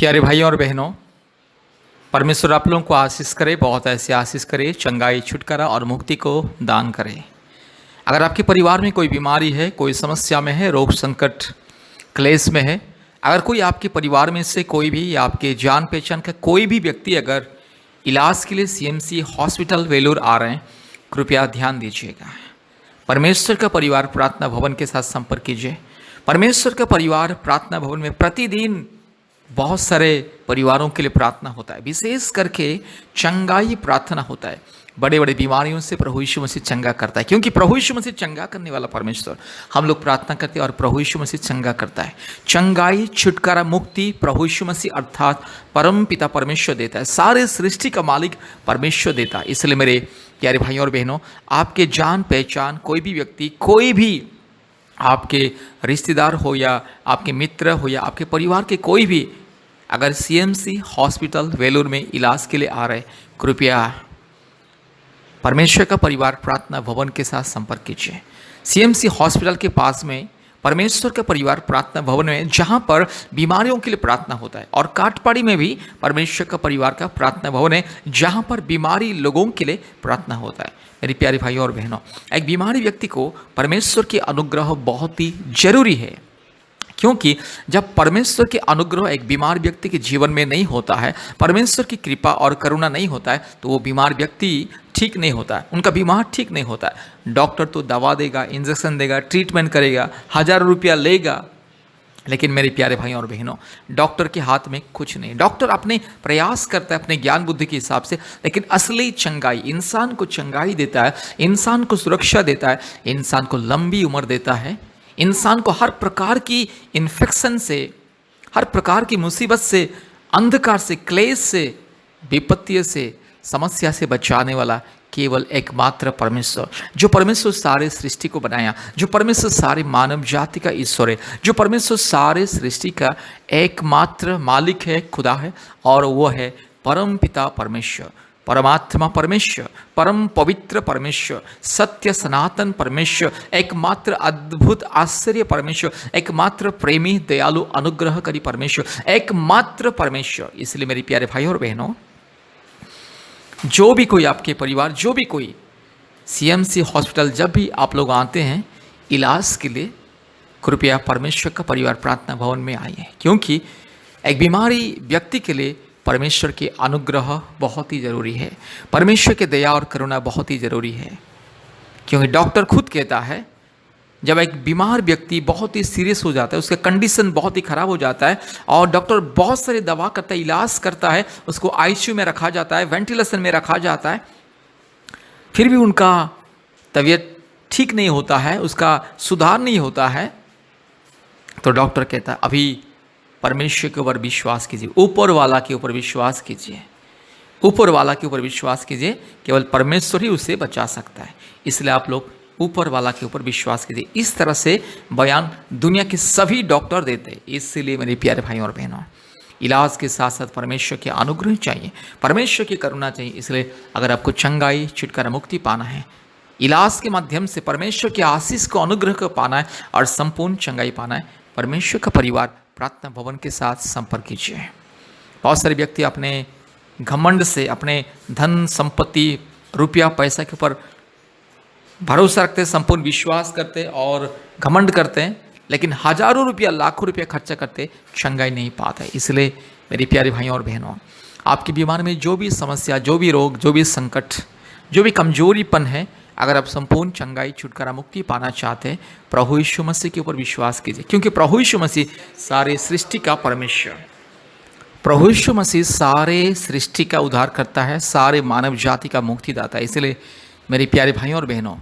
प्यारे भाई और बहनों, परमेश्वर आप लोगों को आशीष करे, बहुत ऐसी आशीष करे, चंगाई, छुटकारा और मुक्ति को दान करे। अगर आपके परिवार में कोई बीमारी है, कोई समस्या में है, रोग संकट क्लेश में है, अगर कोई आपके परिवार में से कोई भी या आपके जान पहचान का कोई भी व्यक्ति अगर इलाज के लिए सीएमसी हॉस्पिटल वेलूर आ रहे हैं, कृपया ध्यान दीजिएगा। परमेश्वर का परिवार प्रार्थना भवन के साथ संपर्क कीजिए। परमेश्वर का परिवार प्रार्थना भवन में प्रतिदिन बहुत सारे परिवारों के लिए प्रार्थना होता है, विशेष करके चंगाई प्रार्थना होता है। बड़े बड़े बीमारियों से प्रभु यीशु मसीह चंगा करता है, क्योंकि प्रभु यीशु मसीह चंगा करने वाला परमेश्वर। हम लोग प्रार्थना करते हैं और प्रभु यीशु मसीह चंगा करता है। चंगाई, छुटकारा, मुक्ति प्रभु यीशु मसीह अर्थात परम पिता परमेश्वर देता है। सारे सृष्टि का मालिक परमेश्वर देता है। इसलिए मेरे प्यारे भाइयों और बहनों, आपके जान पहचान कोई भी व्यक्ति, कोई भी आपके रिश्तेदार हो या आपके मित्र हो या आपके परिवार के कोई भी अगर सीएमसी हॉस्पिटल वेलूर में इलाज के लिए आ रहे, कृपया परमेश्वर का परिवार प्रार्थना भवन के साथ संपर्क कीजिए। सीएमसी हॉस्पिटल के पास में परमेश्वर का परिवार प्रार्थना भवन में, जहां पर बीमारियों के लिए प्रार्थना होता है, और काटपाड़ी में भी परमेश्वर का परिवार का प्रार्थना भवन है, जहां पर बीमारी लोगों के लिए प्रार्थना होता है। मेरी प्यारी भाइयों और बहनों, एक बीमारी व्यक्ति को परमेश्वर की अनुग्रह बहुत ही जरूरी है, क्योंकि जब परमेश्वर के अनुग्रह एक बीमार व्यक्ति के जीवन में नहीं होता है, परमेश्वर की कृपा और करुणा नहीं होता है, तो वो बीमार व्यक्ति ठीक नहीं होता है, उनका बीमार ठीक नहीं होता है। डॉक्टर तो दवा देगा, इंजेक्शन देगा, ट्रीटमेंट करेगा, हज़ारों रुपया लेगा, लेकिन मेरे प्यारे भाइयों और बहनों, डॉक्टर के हाथ में कुछ नहीं। डॉक्टर अपने प्रयास करता है अपने ज्ञान बुद्धि के हिसाब से, लेकिन असली चंगाई, इंसान को चंगाई देता है, इंसान को सुरक्षा देता है, इंसान को लंबी उम्र देता है, इंसान को हर प्रकार की इन्फेक्शन से, हर प्रकार की मुसीबत से, अंधकार से, क्लेश से, विपत्ति से, समस्या से बचाने वाला केवल एकमात्र परमेश्वर, जो परमेश्वर सारे सृष्टि को बनाया, जो परमेश्वर सारे मानव जाति का ईश्वर है, जो परमेश्वर सारे सृष्टि का एकमात्र मालिक है, खुदा है, और वो है परम पिता परमेश्वर, परमात्मा परमेश्वर, परम पवित्र परमेश्वर, सत्य सनातन परमेश्वर, एकमात्र अद्भुत आश्चर्य परमेश्वर, एकमात्र प्रेमी दयालु अनुग्रहकारी परमेश्वर, एकमात्र परमेश्वर। इसलिए मेरे प्यारे भाई और बहनों, जो भी कोई आपके परिवार, जो भी कोई सीएमसी हॉस्पिटल जब भी आप लोग आते हैं इलाज के लिए, कृपया परमेश्वर का परिवार प्रार्थना भवन में आइए, क्योंकि एक बीमारी व्यक्ति के लिए परमेश्वर के अनुग्रह बहुत ही ज़रूरी है, परमेश्वर के दया और करुणा बहुत ही ज़रूरी है। क्योंकि डॉक्टर खुद कहता है, जब एक बीमार व्यक्ति बहुत ही सीरियस हो जाता है, उसका कंडीशन बहुत ही ख़राब हो जाता है, और डॉक्टर बहुत सारी दवा करता है, इलाज करता है, उसको आईसीयू में रखा जाता है, वेंटिलेशन में रखा जाता है, फिर भी उनका तबीयत ठीक नहीं होता है, उसका सुधार नहीं होता है, तो डॉक्टर कहता है अभी परमेश्वर के ऊपर विश्वास कीजिए, ऊपर वाला के ऊपर विश्वास कीजिए, ऊपर वाला के ऊपर विश्वास कीजिए, केवल परमेश्वर ही उसे बचा सकता है। इसलिए आप लोग ऊपर वाला के ऊपर विश्वास कीजिए। इस तरह से बयान दुनिया के सभी डॉक्टर देते हैं। इसलिए मेरे प्यारे भाइयों और बहनों, इलाज के साथ साथ परमेश्वर के अनुग्रह चाहिए, परमेश्वर की करुणा चाहिए। इसलिए अगर आपको चंगाई, छुटकारा, मुक्ति पाना है, इलाज के माध्यम से परमेश्वर के आशीष को, अनुग्रह को पाना है और संपूर्ण चंगाई पाना है, परमेश्वर का परिवार प्रार्थना भवन के साथ संपर्क कीजिए। बहुत सारे व्यक्ति अपने घमंड से, अपने धन संपत्ति, रुपया पैसा के ऊपर भरोसा रखते हैं, संपूर्ण विश्वास करते हैं और घमंड करते हैं, लेकिन हजारों रुपया, लाखों रुपया खर्चा करते, चंगाई नहीं पाते। इसलिए मेरी प्यारे भाइयों और बहनों, आपके बीमार में जो भी समस्या, जो भी रोग, जो भी संकट, जो भी कमजोरीपन है, अगर आप संपूर्ण चंगाई, छुटकारा, मुक्ति पाना चाहते हैं, प्रभु यीशु मसीह के ऊपर विश्वास कीजिए, क्योंकि प्रभु यीशु मसीह सारे सृष्टि का परमेश्वर, प्रभु यीशु मसीह सारे सृष्टि का उद्धार करता है, सारे मानव जाति का मुक्तिदाता है। इसलिए मेरे प्यारे भाइयों और बहनों,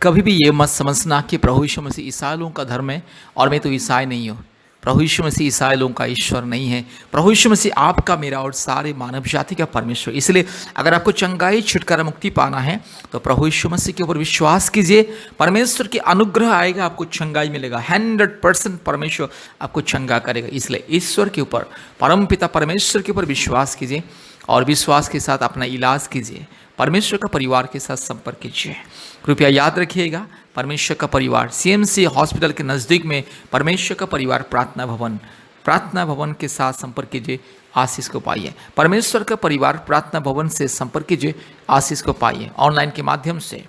कभी भी ये मत समझना कि प्रभु यीशु मसीह ईसाई लोगों का धर्म है और मैं तो ईसाई नहीं हूँ। प्रभु यीशु मसीह ईसाई लोगों का ईश्वर नहीं है। प्रभु यीशु मसीह आपका, मेरा और सारे मानव जाति का परमेश्वर। इसलिए अगर आपको चंगाई, छुटकारा, मुक्ति पाना है तो प्रभु यीशु मसीह के ऊपर विश्वास कीजिए, परमेश्वर के अनुग्रह आएगा, आपको चंगाई मिलेगा। 100% परमेश्वर आपको चंगा करेगा। इसलिए ईश्वर के ऊपर, परमपिता परमेश्वर के ऊपर विश्वास कीजिए और विश्वास के साथ अपना इलाज कीजिए। परमेश्वर का परिवार के साथ संपर्क कीजिए। कृपया याद रखिएगा, परमेश्वर का परिवार सीएमसी हॉस्पिटल के नज़दीक में परमेश्वर का परिवार प्रार्थना भवन प्रार्थना भवन के साथ संपर्क कीजिए, आशीष को पाइए। परमेश्वर का परिवार प्रार्थना भवन से संपर्क कीजिए, आशीष को पाइए। ऑनलाइन के माध्यम से,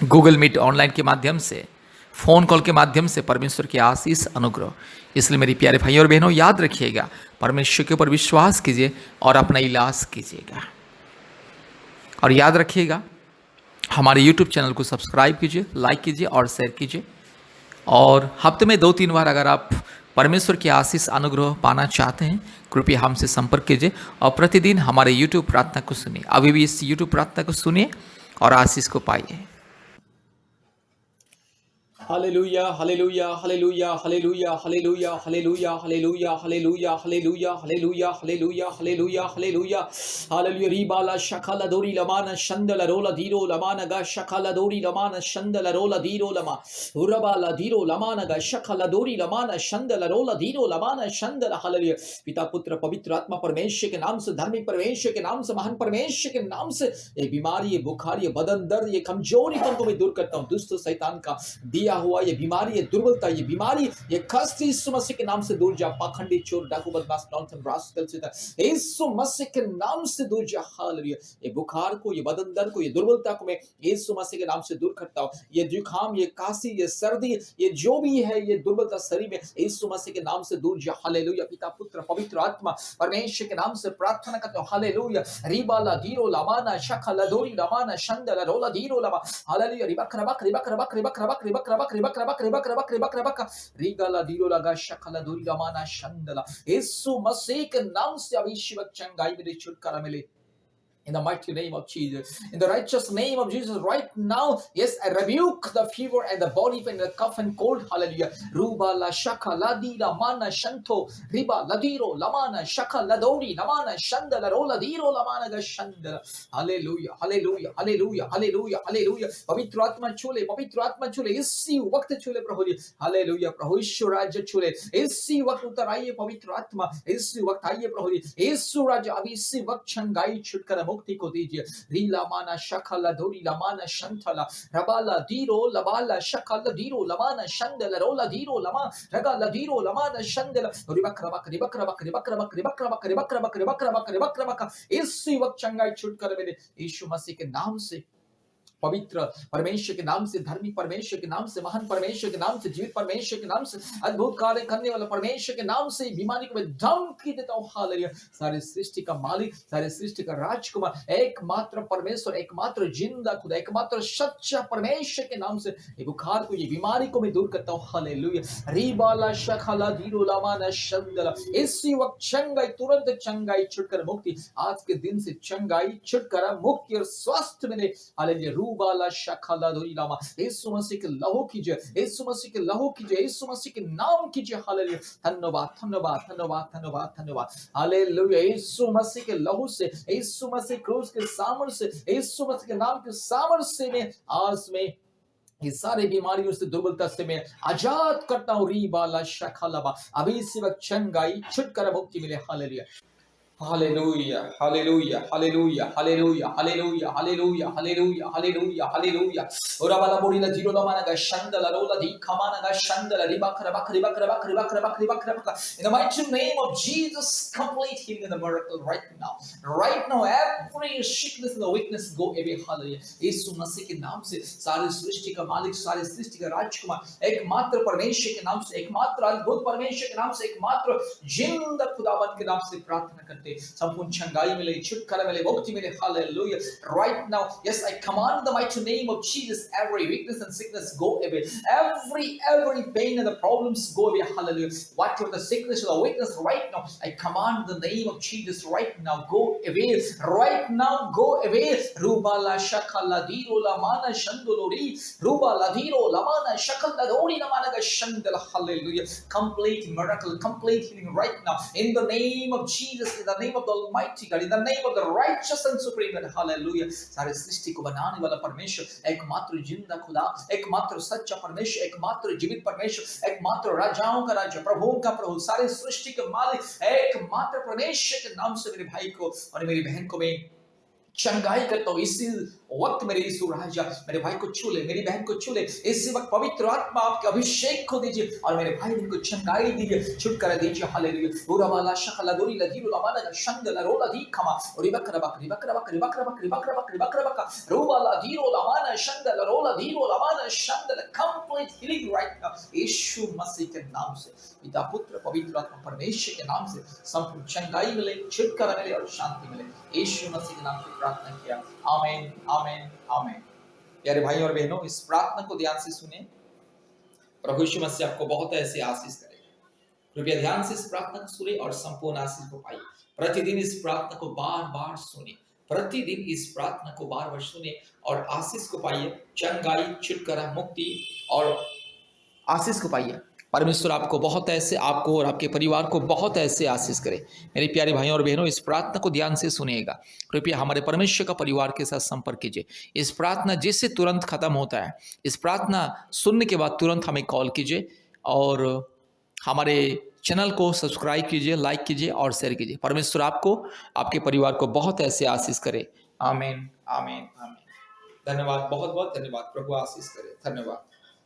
गूगल मीट ऑनलाइन के माध्यम से, फ़ोन कॉल के माध्यम से परमेश्वर की आशीष अनुग्रह। इसलिए मेरी प्यारे भाइयों और बहनों, याद रखिएगा, परमेश्वर के ऊपर विश्वास कीजिए और अपना इलाज कीजिएगा। और याद रखिएगा, हमारे YouTube चैनल को सब्सक्राइब कीजिए, लाइक कीजिए और शेयर कीजिए। और हफ्ते में 2-3 बार अगर आप परमेश्वर की आशीष अनुग्रह पाना चाहते हैं, कृपया हमसे संपर्क कीजिए और प्रतिदिन हमारे YouTube प्रार्थना को सुनिए। अभी भी इस YouTube प्रार्थना को सुनिए और आशीष को पाइए। Hallelujah, hallelujah, hallelujah, hallelujah, hallelujah, hallelujah, hallelujah, hallelujah, hallelujah, hallelujah, hallelujah, hallelujah, hallelujah, hallelujah. Ribala shakala dori lamana shandala rola diro lamana ga shakala dori lamana shandala rola diro lama. Urabala diro lamana ga shakala dori lamana shandala rola diro lamana shandala. Hallelujah. पिता पुत्र पवित्र आत्मा परमेश्वर के नाम से, धार्मिक परमेश्वर के नाम से, महान परमेश्वर के नाम से ये बीमारी, ये बुखार, ये बदन दर्द, ये कमजोरी को मैं दूर करता हूँ। दुष्ट शैतान का दिया हुआ ये बीमारी, ये दुर्बलता, ये बीमारी, ये कष्ट यीशु मसीह के नाम से दूर जा। पाखंडी, चोर, डाकू, बदमाश, नॉनसेंस, रास्कल से यीशु मसीह के नाम से दूर जा। हालेलुया। ये बुखार को, ये बदन दर्द को, ये दुर्बलता को मैं यीशु मसीह के नाम से दूर करता हूँ। ये जुकाम, ये काशी, ये सर्दी, ये जो भी है, ये दुर्बलता शरीर में यीशु मसीह के नाम से दूर जा। हालेलुया। पिता पुत्र पवित्र आत्मा परमेश्वर के नाम से प्रार्थना करता हूँ। हालेलुया। रिबाला दीरो लामाना शखला दोरी लामाना शंदला रोला दीरो लामा। हालेलुया। रिबक रबक रिबक रबक रिबक रबक रिबक रबक रिबक रबक रिबक रबक रिबक रबक रिगाला दीरो लगा शखला दोरी लामाना शंदला। यीशु मसीह के नाम से अभिषेक चंगाई मिले, छुटकारा मिले। In the mighty name of Jesus, in the righteous name of Jesus, right now, yes, I rebuke the fever and the body pain and the cough and cold. Hallelujah. Ruba la shaka ladi la mana shanto riba ladiro lamana shaka ladori lamana shanda la rola diro lamana ga shanda. Hallelujah, hallelujah, hallelujah, hallelujah, hallelujah. पवित्र आत्मा छूले इसी वक्त छूले प्रभु जी। Hallelujah. प्रभु यीशु राज्य छूले इसी वक्त, उतर आइए पवित्र आत्मा, इसी वक्त आइए प्रभु जी। यीशु राज्य अभी इसी वक्त छंगाई छुटकारा मुक्ति को दीजिए। रीला माना शखला धोरी लमाना शंथला रबाला दीरो लबाला शखला दीरो लमाना शंदला रोला दीरो लमा रगाला दीरो लमाना शंदला रिबक रबक इसी वक्त चंगाई छुटकारा मिले यीशु मसीह के नाम से। पवित्र परमेश्वर के नाम से, धार्मिक परमेश्वर के नाम से, महान परमेश्वर के नाम से, जीवित परमेश्वर के नाम से, अद्भुत कार्य करने वाला परमेश्वर के नाम से बीमारी को मैं धमकी देता हूँ। हालेलुया। सारे सृष्टि का मालिक, सारे सृष्टि का राजकुमार, एकमात्र परमेश्वर, एकमात्र जिंदा खुदा, एकमात्र सच्चा परमेश्वर के नाम से ये बुखार को, ये बीमारी को मैं दूर करता हूँ। हालेलुया। रिबाला शखला दीरो लामाना शंदला। इसी वक्त चंगाई, तुरंत चंगाई, छुटकारा, मुक्ति, आज के दिन से चंगाई, छुटकारा, मुक्ति और स्वास्थ्य मिले। हालेलुया। रूबाला शखला दोरी लामा। यीशु मसीह के लहू कीजिए, यीशु मसीह के लहू कीजिए, यीशु मसीह के नाम कीजिए। हालेलुया। धन्यवाद, धन्यवाद, धन्यवाद, धन्यवाद, धन्यवाद। हालेलुया। यीशु मसीह के लहू से, यीशु मसीह क्रूस के सामर्थ्य से, यीशु मसीह के नाम के सामर्थ्य में आज में ये सारे बीमारियों से, दुर्बलता से मैं आजाद करता हूँ। रीबाला शखला। अभी इसी वक्त चंगाई, छुटकारा, मुक्ति मिले। Hallelujah. Hallelujah, hallelujah, hallelujah, hallelujah, hallelujah, hallelujah, hallelujah, hallelujah, hallelujah. Ora bala borila jiro la mana ga shandala rola di kamana ga shandala ribakra bakri bakra bakri bakra bakri bakra bakra. In the mighty name of Jesus, complete healing and the miracle right now. Right now, every sickness and the weakness go away. Hallelujah. यीशु मसीह के नाम से सारी सृष्टि का मालिक, सारी सृष्टि का राजकुमार, एकमात्र परमेश्वर के नाम से, एकमात्र अद्भुत परमेश्वर के नाम से, एकमात्र जिंदा खुदावन के नाम से प्रार्थना करते संपूर्ण चंगाई मिले, छुटकारा मिले, मुक्ति मिले। Hallelujah. Right now, yes, I command in the mighty name of Jesus, every weakness and sickness go away, every pain and the problems go away. Hallelujah. Whatever the sickness or the weakness right now, I command the name of Jesus right now, go away. Right now, go away. Ruba la shakala diro la mana shandolori. Ruba la diro la mana shakala dori la mana shandala. Hallelujah. Complete miracle, complete healing right now. In the name of Jesus, in the name of the Almighty God, in the name of the righteous and supreme God. Hallelujah. सारे सृष्टि को बनाने वाला परमेश्वर, एकमात्र जिंदा खुदा, एकमात्र सच्चा परमेश्वर, एकमात्र जीवित परमेश्वर, एकमात्र राजाओं का राजा, प्रभुओं का प्रभु, सारे सृष्टि के मालिक, एकमात्र परमेश्वर के नाम से मेरे भाई को और मेरी बहन को मैं चंगाई करता हूँ। इसी वक्त मेरे यीशु राजा मेरे भाई को छू ले, मेरी बहन को छू ले। इसी वक्त पवित्र आत्मा आपके अभिषेक को दीजिए और मेरे भाई बहन को चंगाई दीजिए, छुटकारा दीजिए। हालेलुया। उरावाला शकला दोरी लधीरु लमाना शंदला रोला दी खमा रिबकरबक रिबकरबक रिबकरबक रिबकरबक रिबकरबक रोवाला धीरो लमाना शंदला रोला धीरो लमाना शंदला कंप्लीट हीलिंग राइट नाउ यीशु मसीह के नाम से। पिता पुत्र पवित्र आत्मा परमेश्वर के नाम से संपूर्ण चंगाई मिले, छुटकारा मिले और शांति मिले। यीशु मसीह के नाम से प्रार्थना किया। आमीन आमीन आमीन। प्यारे भाई और बहनों, इस प्रार्थना को ध्यान से सुने। प्रभु यीशु मसीह आपको बहुत ऐसे आशीष करेगा। कृपया ध्यान से इस प्रार्थना को सुने और संपूर्ण आशीष को पाइए। प्रतिदिन इस प्रार्थना को बार बार सुने, प्रतिदिन इस प्रार्थना को बार बार सुने और आशीष को पाइए। चंगाई, छुटकारा, मुक्ति और आशीष को पाइए। परमेश्वर आपको बहुत ऐसे, आपको और आपके परिवार को बहुत ऐसे आशीष करे। मेरे प्यारे भाइयों और बहनों, इस प्रार्थना को ध्यान से सुनिएगा। कृपया हमारे परमेश्वर का परिवार के साथ संपर्क कीजिए। इस प्रार्थना जिससे तुरंत खत्म होता है, इस प्रार्थना सुनने के बाद तुरंत हमें कॉल कीजिए और हमारे चैनल को सब्सक्राइब कीजिए, लाइक कीजिए और शेयर कीजिए। परमेश्वर आपको, आपके परिवार को बहुत ऐसे आशीष करे। आमीन आमीन आमीन। धन्यवाद, बहुत बहुत धन्यवाद। प्रभु आशीष करे। धन्यवाद।